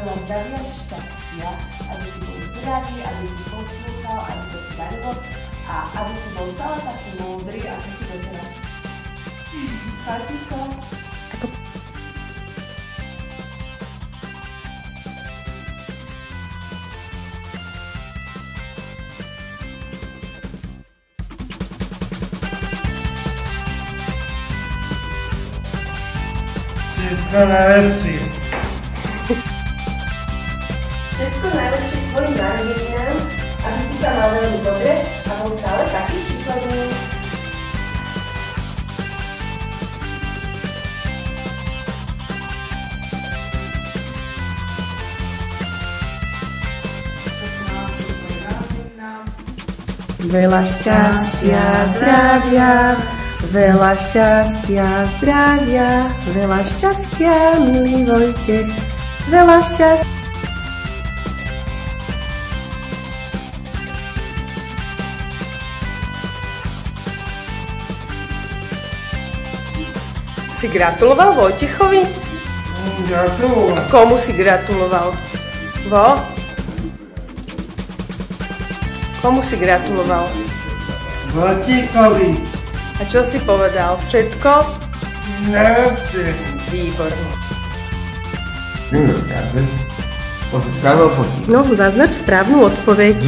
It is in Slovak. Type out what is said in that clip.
veľa zdravia, šťastia, aby si bol zdravý, aby si poslúchal, aby sa ti darilo a aby si bol stále taký múdry, ako si doteraz. Páči to? Všetko najlepšie. Všetko najlepšie k tvojim narodeninám, aby si sa mal veľmi dobre a bol stále taký šikovný. Veľa šťastia, zdravia, veľa šťastia, zdravia, veľa šťastia, milý Vojtech, veľa šťastia. Si gratuloval Vojtechovi? Gratuloval. A komu si gratuloval? Vo? Komu si gratuloval? Vojtechovi. A čo si povedal? Všetko? Najlepšie. Výborne. No, zaznač správnu odpoveď.